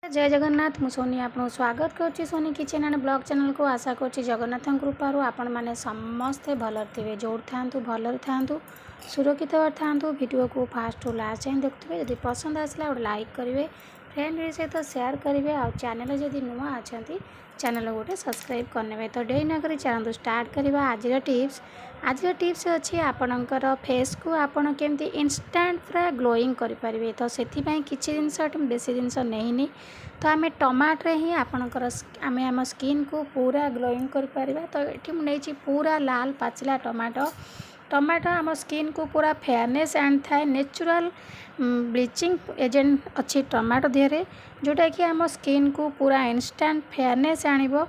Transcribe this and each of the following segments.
जय जगन्नाथ मु सोनी आपको स्वागत करुच्ची Soni kitchen and blog channel को आशा करुच्ची जगन्नाथ कृपारू आपण मैंने समस्ते भल थे जो था भल था सुरक्षित था वीडियो को फास्ट टू लास्ट जाए देखुए जब पसंद आसला गोटे लाइक करेंगे फ्रेंड सहित शेयर करेंगे आ चैनल जदि नुआ अच्छा चैनल गोटे सब्सक्राइब करने तो डेरी नक चलते स्टार्ट करवा आज टिप्स अच्छी आपणकर फेस को आपड़ केमती इंस्टांट पूरा ग्लोइंग करें तो से किसी जिनस बेसी जिनस नहीं तो आम टमाटो ही आपणकर आम आम स्किन को पूरा ग्लोइंग कर तो ये मुझे पूरा लाल पाचिला टमाटो आम स्किन को पूरा फेयरनेस एंड थाए नेचुरल ब्लीचिंग एजेंट अच्छी टमाटो देहरे जोटा कि आम स्किन को पूरा इंस्टांट फेयरनेस आनिबो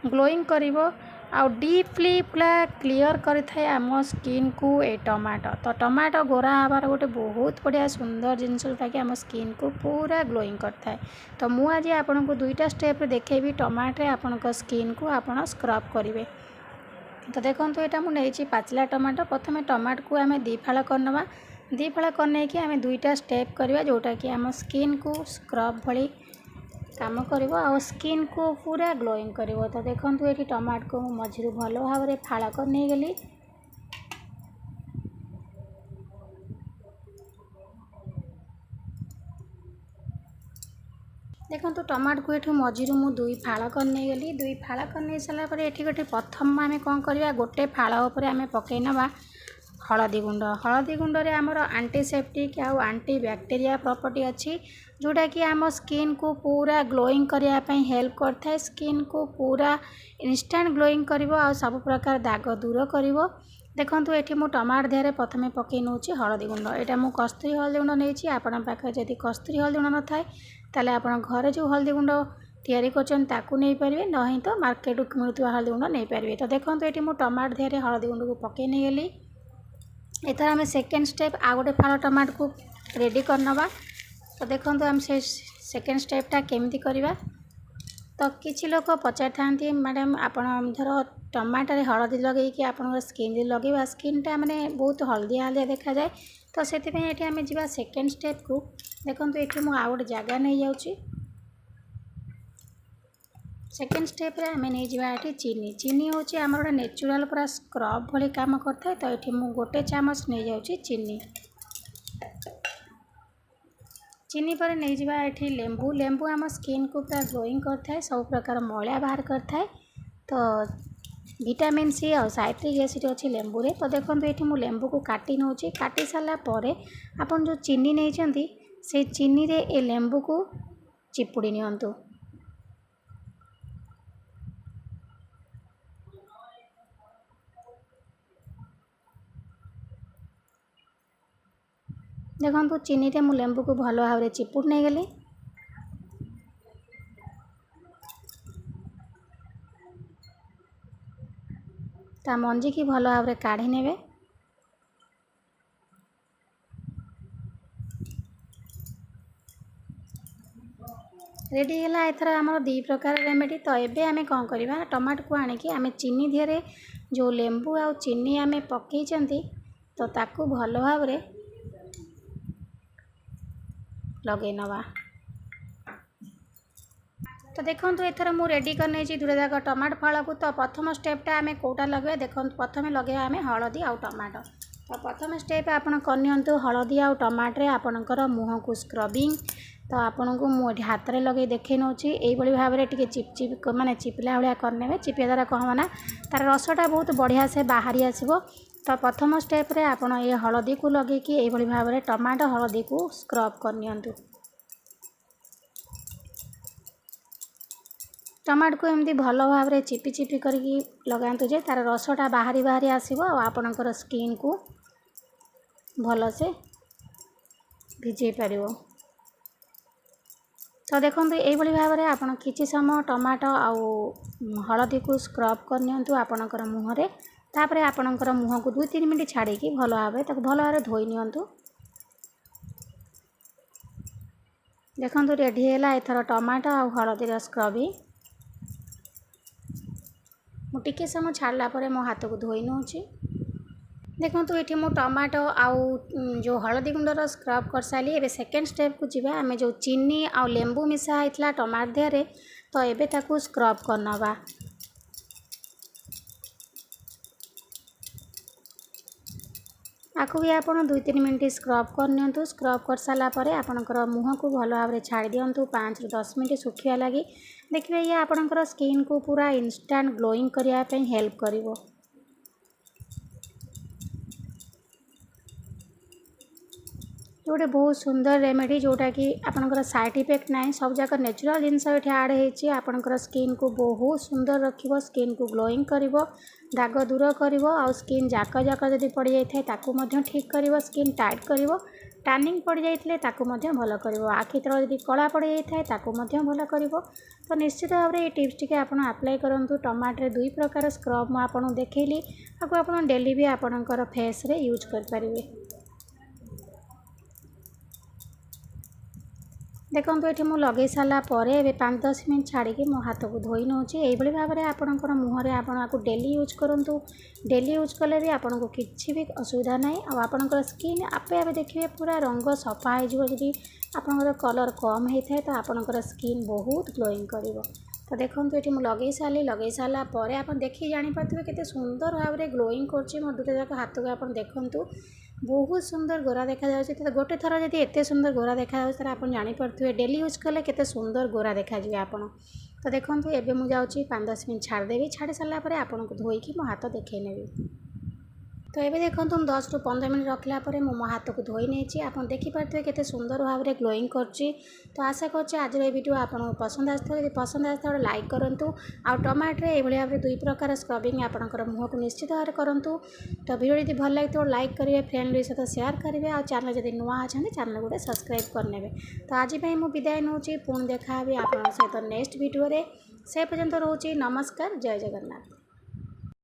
ग्लोइंग करिवो आ डीपली पूरा क्लियर करें आम स्किन को ए टमाटो तो टमाटो गोरा हबार गोटे बहुत बढ़िया सुंदर जिनस जोटा कि आम स्किन को पूरा ग्लोइंग करता है तो मुझे आज आपन को दुईटा स्टेप देखेबी टमाटो आपण स्किन को आपण स्क्रब करेंगे तो देखो यहाँ मुझे पाचिला टमाटो प्रथम टमाटो को आम दी फाड़ करनवा दी फाड़ करने आम दुईटा स्टेप करवा जोटा कि आम स्किन को स्क्रब भली काम करिवो आ स्किन को पूरा ग्लोइंग करिवो तो देखो ये टमाटो को मझी भल भाव में फाड़ कर नहीं गली देखो टमाटो को ये मझी मुझे दुई फाड़ कर नहीं गली दुई फाड़ कर नहीं सारापर ये गोटे प्रथम आम कौन करवा गोटे फाड़ उपर आम पकई नवा हलदी गुंड रे आमर एंटीसेप्टिक आउ एंटी बैक्टीरिया प्रॉपर्टी अच्छी जोटा कि आम स्किन को पूरा ग्लोइंग करने हेल्प करता है स्किन को पूरा इंस्टांट ग्लोइंग करिवो आ सब प्रकार दाग दूर करिवो देखो ये मु टमाटो देहरे प्रथम पकई नौ हलदी गुंड यहाँ मुझे कस्तूरी हलदी गुंड नहीं आपण पाखे जदि कस्तूरी हलदी गुंड न थाए ताले आपण घरे जो हलदी गुंड तैयारी नहीं पारे नहीं तो मार्केट मिलूवा हलदी गुंड नहीं पारे तो देखो ये मु टमाटो देहरे हलदी गुंड को पकई नहीं गली एथर आम सेकेंड स्टेप आ गोटे फाड़ टमाटो को रेडी करनवा तो देखो आम से सेकेंड स्टेपटा केमती करवा तो किसी लोग पचार था मैडम आपण धर टमाटो रे हलदी लगे कि आप स्किन लगे स्किनटा माने बहुत हलदिया हलदिया देखा जाए तो से आम जा सेकेंड स्टेप को देखो ये मुझे गोटे जगह नहीं जाऊँगी सेकेंड स्टेप रे आम नहीं जावा ये चीनी हूँ आम गोटे नेचुरल पूरा स्क्रब भली काम करता है तो ये मुझे गोटे चामच नहीं जाऊँगी चीनी पर नहीं जावा ये लेंबू आम स्किन को पूरा ग्लोइंग करता है सब प्रकार मैला बाहर करता है तो विटामिन सी और साइट्रिक एसिड अच्छी लेंबू रे तो देखो ये मुझे लेंबू को काटी नौ काटी सारा पर आपन जो चीनी नहीं से चीनी रे ए लेंबू को चिपुड़ी नियंतु देखो चीनी रे मु लेंबू को भल भाव में चिपुड़ नहीं गली ता मंजी की भल भाव में काढ़ी नेबे रेडी है एथर आम दी प्रकार रेमेडी तो एबे आमे कौन करवा टमाटो को आनिकी आमे चीनी देहरे जो लेंबू आ चीनी आमे पकई तो ताकू भल भाव में लगे नवा तो देखो एथर मु रेडी कर नहीं दूर जाक टमाटो फल को तो प्रथम स्टेपटा आम कौटा लगे देखो प्रथम लगे आम हलदी आउ टमाटो तो प्रथम स्टेप आपन करनियंतु हलदी आउ टमाटो आपणकर मुँह को स्क्रबिंग तो आपन को मुझे हाथ में लगे देखे नौ यही भाव में टी चिप माने चिपिला भाया करने चिपिया द्वारा कह ना तार रसटा बहुत बढ़िया से बाहरी आसो तो प्रथम स्टेप रे आपन ये हलदी को लगे कि यही भाव में टमाटो हलदी को स्क्रब करनियंतु टमाटो को एमती भल भाव में चिपी चिपी करके लगातु जे तार रसटा बाहरी बाहरी आसो आपणकर स्किन को भल से भिजई पार तो देखो यही भाव में आप किसी समय टमाटो आउ हलदी को स्क्रब करनियंतु आपणकर मुहरे तापर आपणकर मुह को 2-3 मिनट छाड़ी भल भाव भल भाव धोई नियंतु देखो रेडी है एथर टमाटो आउ हलदी स्क्रबिंग मुझे समय छाड़ला मो हाथ को धोई नौ देखो ये मु टमाटो आउ जो हलदी गुंडर स्क्रब कर सारी एबे सेकेंड स्टेप को जीवा आमे जो चीनी आउ लेंबू मिसा होता टमाटो देहरे तो एबे ताकू स्क्रब करनवा। आपको भी आप 2-3 मिनट स्क्रब करनी। स्क्रब कर सारापर आपणकर मुह को भल भाव में छाड़ दिंतु 5 ରୁ 10 मिनट सुखिया लगी। देखिए ये आपणकर स्किन को पूरा इंस्टांट ग्लोइंग करने हेल्प करिवो। गोटे बहुत सुंदर रेमेडी जोटा कि आपणकर साइड इफेक्ट ना सब जाक नेचुरल जिनस ये आड होती आपणकर स्किन को बहुत सुंदर रखिबो, स्किन को ग्लोइंग करिवो, दाग दूर करिवो आउ स्किन जाक जाक जदि पड़ जाए ताकू मध्य ठीक करिवो, स्किन टाइट करिवो, टानिंग पड़ जाइए ताकू मध्य भल करिवो, आखि तल जदि कला पड़ जाए ताकू मध्य भल करिवो। तो निश्चित भाव में ये टिप्स टी आपन अप्लाई करंतु। टमाटर 2 प्रकार स्क्रब मु आपन देखैली आपको आपन डेली भी आपनकर फेस रे यूज कर परिवे। देखो ये मुझे लगे सारापर 5-10 मिनट छाड़ी मो हाथ को धोई नौ ये भाव में आपंकर मुहर आपको डेली यूज करूँ। डेली यूज कले भी आपन को किसी भी असुविधा ना आपंकर स्किन आपे आप देखिए पूरा रंग सफा हो जदि आपंकर कलर कम होता है तो आपंकर स्किन बहुत ग्लोइंग कर। तो देखो ये मुझे लगे सारापर आप देखिए जापारे केते सुंदर भाव में ग्लोइंग कर दुटा जाक हाथ को आप देखु बहुत सुंदर गोरा देखा जाउछि। तो गोटे थर जदि एते सुंदर गोरा देखा जाउछि आप जानिपे डेली यूज कले केते सुंदर गोरा देखा जी आपन। तो देखो एबे मु जाउछि 5-10 मिनट छाड़देवी, छाड़ी सारापर आपन को धोईकी मो हाथ देखै नेबी। तो ये देखो 10 ରୁ 15 मिनट रखला मो हाथ को धोई नहीं आप देखिपे केते सुंदर भाव में ग्लोइंग करछि। तो आशा करछि आज वीडियो आपको पसंद आसा। यदि पसंद आसा लाइक करूँ आ टमाटर ये भाव में 2 प्रकार स्क्रबिंग आपंकर मुह को निश्चित भाव में करूँ। तो वीडियो यदि भल लगे तो लाइक करेंगे, फ्रेंड सहित शेयर करेंगे आ चैनल जब नुआ अच्छा चैनल गोटे सब्सक्राइब करने। तो आज मुझे विदाय नौ पुणी देखा आप सहित नेक्स्ट वीडियो से पर्यंत रोचे। नमस्कार, जय जगन्नाथ।